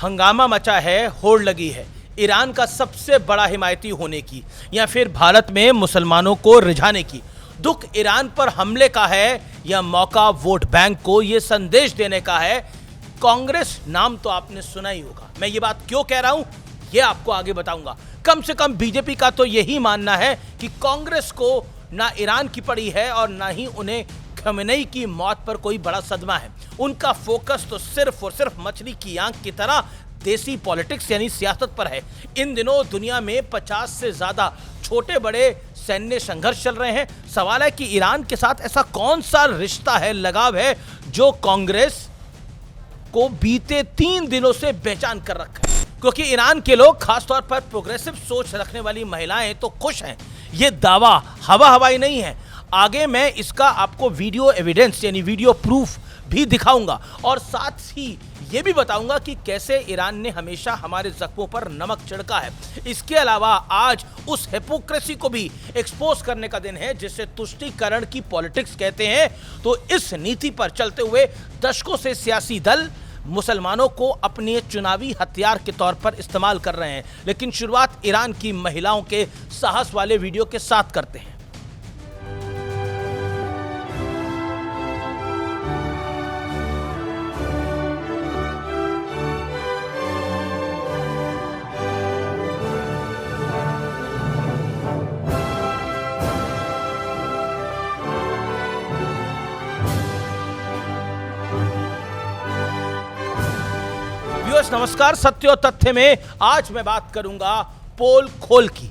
हंगामा मचा है, होड़ लगी है ईरान का सबसे बड़ा हिमायती होने की या फिर भारत में मुसलमानों को रिझाने की। दुख ईरान पर हमले का है या मौका वोट बैंक को यह संदेश देने का है। कांग्रेस नाम तो आपने सुना ही होगा। मैं ये बात क्यों कह रहा हूं ये आपको आगे बताऊंगा। कम से कम बीजेपी का तो यही मानना है कि कांग्रेस को ना ईरान की पड़ी है और ना ही उन्हें खमेनी की मौत पर कोई बड़ा सदमा है। उनका फोकस तो सिर्फ और सिर्फ मछली की आंख की तरह देसी पॉलिटिक्स यानी सियासत पर है। इन दिनों दुनिया में 50 से ज्यादा छोटे बड़े सैन्य संघर्ष चल रहे हैं। सवाल है कि ईरान के साथ ऐसा कौन सा रिश्ता है, लगाव है, जो कांग्रेस को बीते 3 दिनों से बेचैन कर रखा है। क्योंकि ईरान के लोग, खासतौर पर प्रोग्रेसिव सोच रखने वाली महिलाएं तो खुश हैं। ये दावा हवा हवाई नहीं है। आगे मैं इसका आपको वीडियो एविडेंस यानी वीडियो प्रूफ भी दिखाऊंगा और साथ ही ये भी बताऊंगा कि कैसे ईरान ने हमेशा हमारे जख्मों पर नमक छिड़का है। इसके अलावा आज उस हिपोक्रेसी को भी एक्सपोज करने का दिन है जिसे तुष्टीकरण की पॉलिटिक्स कहते हैं। तो इस नीति पर चलते हुए दशकों से सियासी दल मुसलमानों को अपने चुनावी हथियार के तौर पर इस्तेमाल कर रहे हैं। लेकिन शुरुआत ईरान की महिलाओं के साहस वाले वीडियो के साथ करते हैं। नमस्कार, सत्य और तथ्य में आज मैं बात करूंगा पोल खोल की।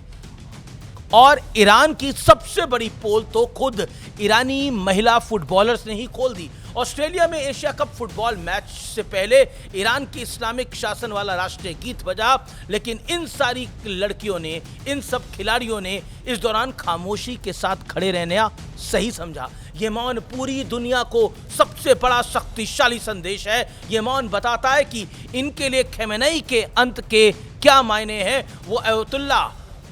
और ईरान की सबसे बड़ी पोल तो खुद ईरानी महिला फुटबॉलर्स ने ही खोल दी। ऑस्ट्रेलिया में एशिया कप फुटबॉल मैच से पहले ईरान की इस्लामिक शासन वाला राष्ट्रीय गीत बजा, लेकिन इन सारी लड़कियों ने, इन सब खिलाड़ियों ने इस दौरान खामोशी के साथ खड़े रहना सही समझा। ये मौन पूरी दुनिया को सबसे बड़ा शक्तिशाली संदेश है। ये मौन बताता है कि इनके लिए खमेनी के अंत के क्या मायने हैं। वो अयतुल्ला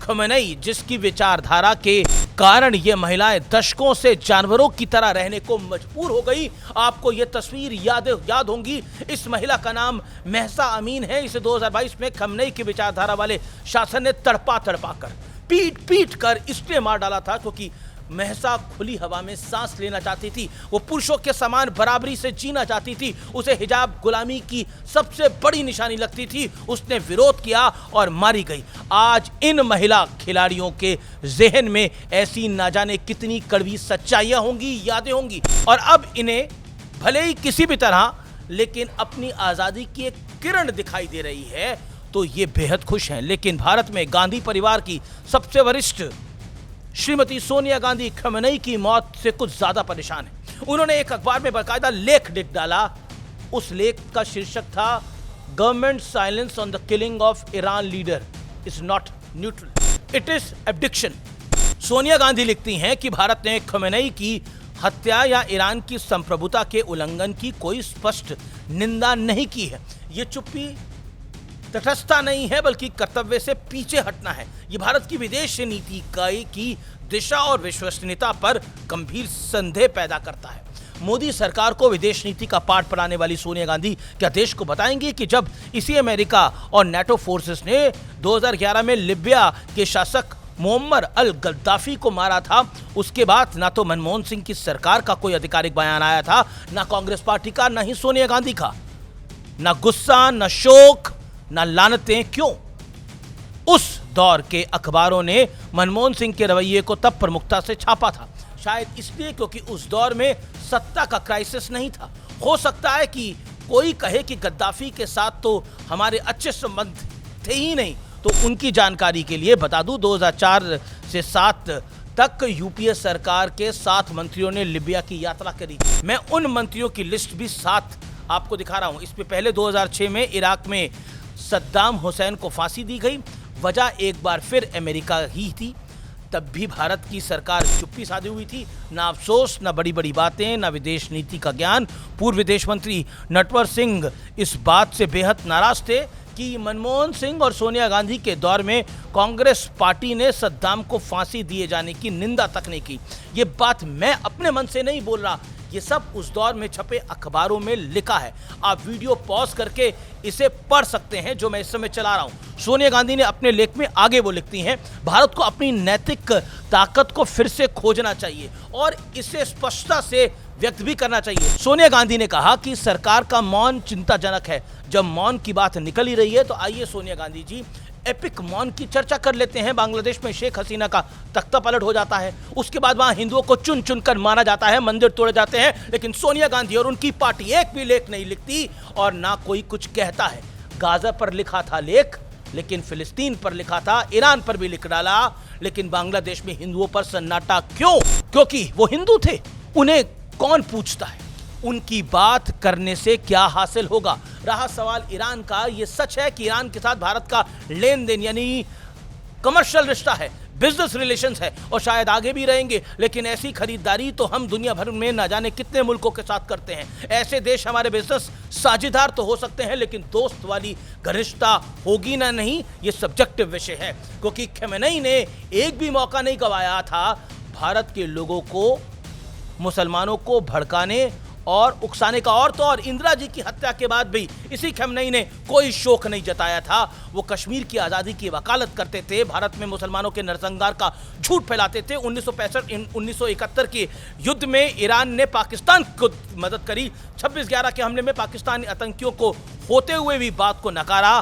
खमेनी जिसकी विचारधारा के कारण ये महिलाएं दशकों से जानवरों की तरह रहने को मजबूर हो गई। आपको ये तस्वीर याद होंगी। इस महिला का नाम महसा अमीन है। इसे 2022 में खमेनी की विचारधारा वाले शासन ने तड़पा कर पीट कर इसलिए मार डाला था क्योंकि महसा खुली हवा में सांस लेना चाहती थी। वो पुरुषों के समान बराबरी से जीना चाहती थी। उसे हिजाब गुलामी की सबसे बड़ी निशानी लगती थी। उसने विरोध किया और मारी गई। आज इन महिला खिलाड़ियों के जहन में ऐसी ना जाने कितनी कड़वी सच्चाइयां होंगी, यादें होंगी। और अब इन्हें भले ही किसी भी तरह लेकिन अपनी आज़ादी की एक किरण दिखाई दे रही है, तो ये बेहद खुश हैं। लेकिन भारत में गांधी परिवार की सबसे वरिष्ठ श्रीमती सोनिया गांधी खमेनी की मौत से कुछ ज्यादा परेशान है। उन्होंने एक अखबार में बाकायदा लेख लिख डाला। उस लेख का शीर्षक था government silence on the killing of Iran leader is not neutral, it is abdication. Sonia Gandhi लिखती हैं कि भारत ने खमेनी की हत्या या ईरान की संप्रभुता के उल्लंघन की कोई स्पष्ट निंदा नहीं की है। ये चुप्पी तटस्थता नहीं है बल्कि कर्तव्य से पीछे हटना है। ये भारत की विदेश नीति की दिशा और विश्वसनीयता पर गंभीर संदेह पैदा करता है। मोदी सरकार को विदेश नीति का पाठ पढ़ाने वाली सोनिया गांधी क्या देश को बताएंगी कि जब इसी अमेरिका और नाटो फोर्सेस ने 2011 में लिबिया के शासक मुअम्मर अल गद्दाफी को मारा था, उसके बाद ना तो मनमोहन सिंह की सरकार का कोई आधिकारिक बयान आया था, ना कांग्रेस पार्टी का, ना ही सोनिया गांधी का। ना गुस्सा, ना शोक, ना लानतें। क्यों? उस दौर के अखबारों ने मनमोहन सिंह के रवैये को तब प्रमुखता से छापा था। शायद इसलिए क्योंकि उस दौर में सत्ता का क्राइसिस नहीं था। हो सकता है कि कोई कहे कि गद्दाफी के साथ तो हमारे अच्छे संबंध थे ही नहीं। तो उनकी जानकारी के लिए बता दूं, 2004 से 7 तक यूपीए सरकार के 7 मंत्रियों ने लिबिया की यात्रा करी। मैं उन मंत्रियों की लिस्ट भी साथ आपको दिखा रहा हूं। इससे पहले 2006 में इराक में सद्दाम हुसैन को फांसी दी गई। वजह एक बार फिर अमेरिका ही थी। तब भी भारत की सरकार चुप्पी साधी हुई थी। ना अफसोस, ना बड़ी बड़ी बातें, ना विदेश नीति का ज्ञान। पूर्व विदेश मंत्री नटवर सिंह इस बात से बेहद नाराज थे कि मनमोहन सिंह और सोनिया गांधी के दौर में कांग्रेस पार्टी ने सद्दाम को फांसी दिए जाने की निंदा तक नहीं की। ये बात मैं अपने मन से नहीं बोल रहा, ये सब उस दौर में छपे अखबारों में लिखा है। आप वीडियो पॉज करके इसे पढ़ सकते हैं जो मैं इस समय चला रहा हूं। सोनिया गांधी ने अपने लेख में आगे वो लिखती हैं, भारत को अपनी नैतिक ताकत को फिर से खोजना चाहिए और इसे स्पष्टता से व्यक्त भी करना चाहिए। सोनिया गांधी ने कहा कि सरकार का मौन चिंताजनक है। जब मौन की बात निकल ही रही है तो आइए सोनिया गांधी जी एपिक मौन की चर्चा कर लेते हैं। बांग्लादेश में शेख हसीना का तख्ता पलट हो जाता है, उसके बाद वहां हिंदुओं को चुन चुन कर मारा जाता है, मंदिर तोड़े जाते हैं, लेकिन सोनिया गांधी और उनकी पार्टी एक भी लेख नहीं लिखती और ना कोई कुछ कहता है। गाजा पर लिखा था लेख, लेकिन फिलिस्तीन पर लिखा था, ईरान पर भी लिख डाला, लेकिन बांग्लादेश में हिंदुओं पर सन्नाटा क्यों? क्योंकि वो हिंदू थे। उन्हें कौन पूछता है? उनकी बात करने से क्या हासिल होगा? रहा सवाल ईरान का, यह सच है कि ईरान के साथ भारत का लेन देन यानी कमर्शियल रिश्ता है, बिजनेस रिलेशंस है और शायद आगे भी रहेंगे, लेकिन ऐसी खरीदारी तो हम दुनिया भर में ना जाने कितने मुल्कों के साथ करते हैं। ऐसे देश हमारे बिजनेस साझेदार तो हो सकते हैं, लेकिन दोस्त वाली घनिष्ठता होगी ना नहीं, ये सब्जेक्टिव विषय है। क्योंकि खमेनी ने एक भी मौका नहीं गंवाया था भारत के लोगों को, मुसलमानों को भड़काने और उकसाने का। और तो और इंदिरा जी की हत्या के बाद भी इसी खमेनी ने कोई शोक नहीं जताया था। वो कश्मीर की आज़ादी की वकालत करते थे, भारत में मुसलमानों के नरसंहार का झूठ फैलाते थे। 1965-1971 के युद्ध में ईरान ने पाकिस्तान को मदद करी। 26/11 के हमले में पाकिस्तानी आतंकियों को होते हुए भी बात को नकारा।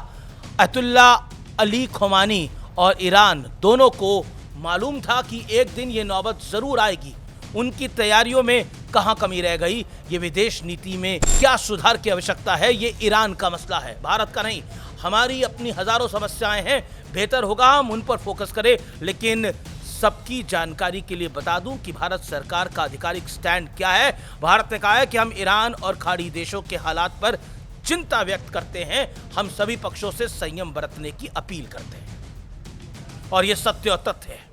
अयतुल्ला अली खोमानी और ईरान दोनों को मालूम था कि एक दिन ये नौबत जरूर आएगी। उनकी तैयारियों में कहां कमी रह गई? ये विदेश नीति में क्या सुधार की आवश्यकता है, ये ईरान का मसला है, भारत का नहीं। हमारी अपनी हजारों समस्याएं हैं, बेहतर होगा हम उन पर फोकस करें। लेकिन सबकी जानकारी के लिए बता दूं कि भारत सरकार का आधिकारिक स्टैंड क्या है। भारत ने कहा है कि हम ईरान और खाड़ी देशों के हालात पर चिंता व्यक्त करते हैं। हम सभी पक्षों से संयम बरतने की अपील करते हैं और यह सत्य और तथ्य है।